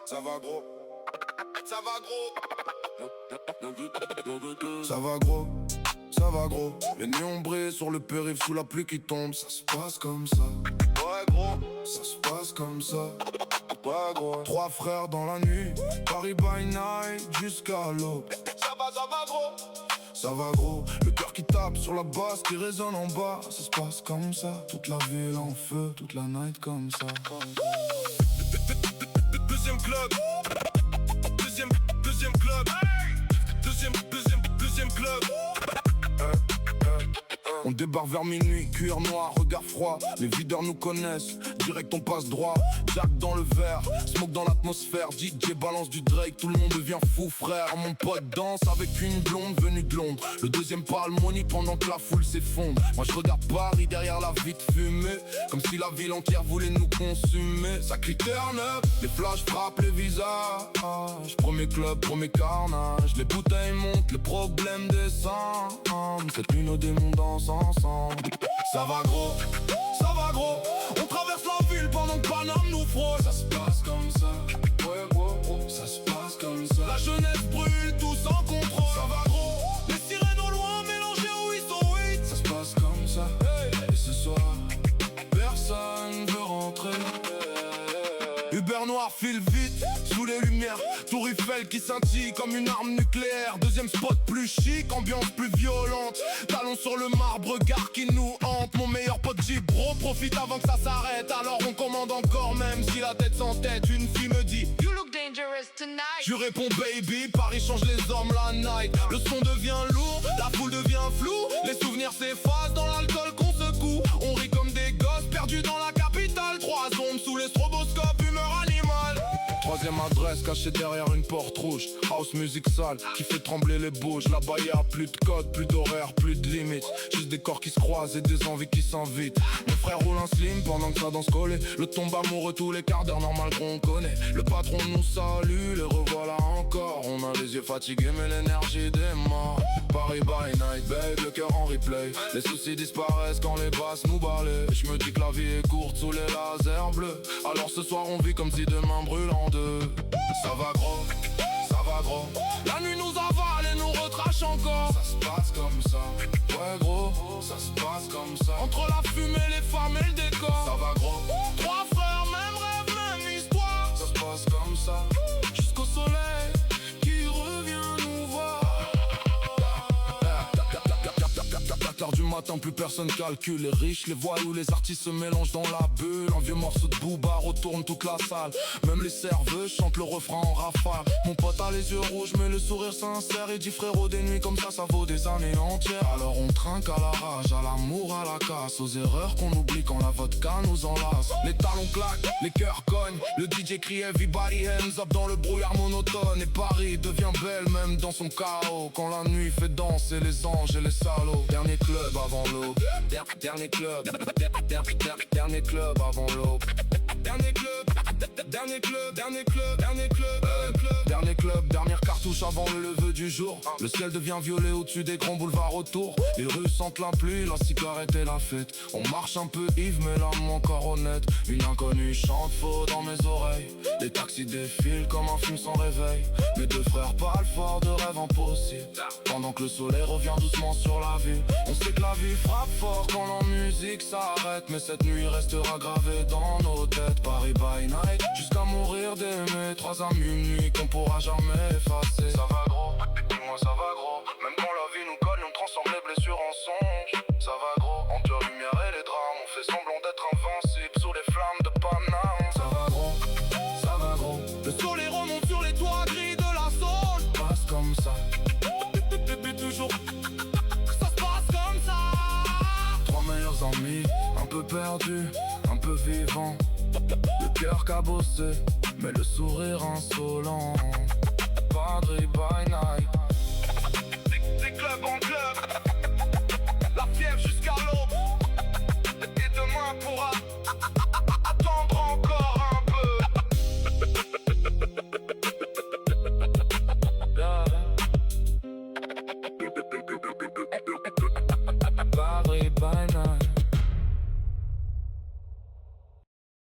Ça va gros, ça va gros, ça va gros, ça va gros. Les néons brillent sur le périph' sous la pluie qui tombe. Ça se passe comme ça. Ouais gros, ça se passe comme ça. Ouais gros. Trois frères dans la nuit, Paris by night jusqu'à l'aube. Ça va gros, ça va gros. Le cœur qui tape sur la basse qui résonne en bas. Ça se passe comme ça. Toute la ville en feu, toute la night comme ça. Deuxième club. Deuxième club. Deuxième club. On débarque vers minuit, cuir noir, regard froid. Les videurs nous connaissent, direct on passe droit. Jack dans le verre, smoke dans l'atmosphère. DJ balance du Drake, tout le monde devient fou frère. Mon pote danse avec une blonde venue de Londres. Le deuxième parle Monique pendant que la foule s'effondre. Moi je regarde Paris derrière la vitre fumée, comme si la ville entière voulait nous consumer. Ça crie turn up, les flashs frappent les visages. Premier club, premier carnage. Les bouteilles montent, le problème descend. Cette nuit nos démons dansent ensemble. Ça va gros, ça va gros. On traverse la ville pendant que Paname nous frôle. Ça se passe comme ça, ouais gros, ça se passe comme ça. La jeunesse brûle, tout sans contrôle. Ça va gros, les sirènes au loin mélangées au 808. Ça se passe comme ça, et ce soir, personne veut rentrer. Uber noir file vite, sous les lumières. Tour Eiffel qui scintille comme une arme nucléaire. Deuxième spot plus chic, ambiance plus violente. Talons sur le marbre, regard qui nous hante. Mon meilleur pote Gibro profite avant que ça s'arrête. Alors on commande encore même si la tête sans tête. Une fille me dit You look dangerous tonight. Je réponds baby, Paris change les hommes la night. Le son devient lourd, la foule devient floue. Les souvenirs s'effacent dans l'alcool qu'on secoue. On rit comme des gosses perdus dans la capitale. Trois ombres sous les stroboscopes, humeur animale. Troisième adresse cachée derrière une porte rouge. House music sale qui fait trembler les bouges. Là-bas y'a plus de code, plus d'horaire, plus de limites. Juste des corps qui se croisent et des envies qui s'invitent. Mon frère roule un slim pendant que ça danse collé. Le tombe amoureux tous les quarts d'heure, normal qu'on connaît. Le patron nous salue, les revoilà encore. On a les yeux fatigués mais l'énergie démarre. Paris by night, babe, le cœur en replay. Les soucis disparaissent quand les basses nous balayent. Je me dis que la vie est courte sous les lasers bleus. Alors ce soir on vit comme si demain brûle en deux. Ça va gros, ça va gros. La nuit nous avale et nous retrache encore. Ça se passe comme ça, ouais gros, ça se passe comme ça. Entre la fumée, les femmes et le décor. Ça va gros, trois frères, même rêve, même histoire. Ça se passe comme ça, jusqu'au soleil qui revient nous voir. 4h du matin, plus personne calcule. Les riches, les voyous, les artistes se mélangent dans la bulle. Un vieux morceau de Booba retourne toute la salle. Même les serveux chantent le refrain en rafale. Mon pote a les yeux rouges mais le sourire sincère. Il dit frérot, des nuits comme ça vaut des années entières. Alors on trinque à la rage, à l'amour, à la casse. Aux erreurs qu'on oublie quand la vodka nous enlace. Les talons claquent, les cœurs cognent. Le DJ crie everybody hands up dans le brouillard monotone. Et Paris devient belle même dans son chaos. Quand la nuit fait danser les anges et les salauds. Dernier club avant l'aube. Dernier club. Dernier club avant l'aube. Dernier club. Dernier club. Dernier club. Dernier club. Dernier club. Dernière cartouche avant le lever du jour. Le ciel devient violet au-dessus des grands boulevards autour. Les rues sentent la pluie, la cigarette et la fête. On marche un peu ivre mais l'âme encore honnête. Une inconnue chante faux dans mes oreilles. Les taxis défilent comme un film sans réveil. Mes deux frères parlent fort de rêves impossibles. Pendant que le soleil revient doucement sur la ville. On sait que la vie frappe fort quand la musique s'arrête. Mais cette nuit restera gravée dans nos têtes. Paris by night, jusqu'à mourir d'aimer. Trois amis, une nuit qu'on pourra jamais effacer. Ça va gros, dis-moi ça va gros. Même quand la vie nous colle, on transforme les blessures en songes. Ça va gros, entre la lumière et les drames. On fait semblant d'être invincible sous les flammes de Paname. Ça va gros, ça va gros. Le soleil remonte sur les toits gris de la zone. Passe comme ça, depuis toujours. Ça se passe comme ça. Trois meilleurs amis, un peu perdus, un peu vivants. Le cœur cabossé, mais le sourire insolent. Paris by night. Des clubs en club. La fièvre jusqu'à l'aube. Et demain pourra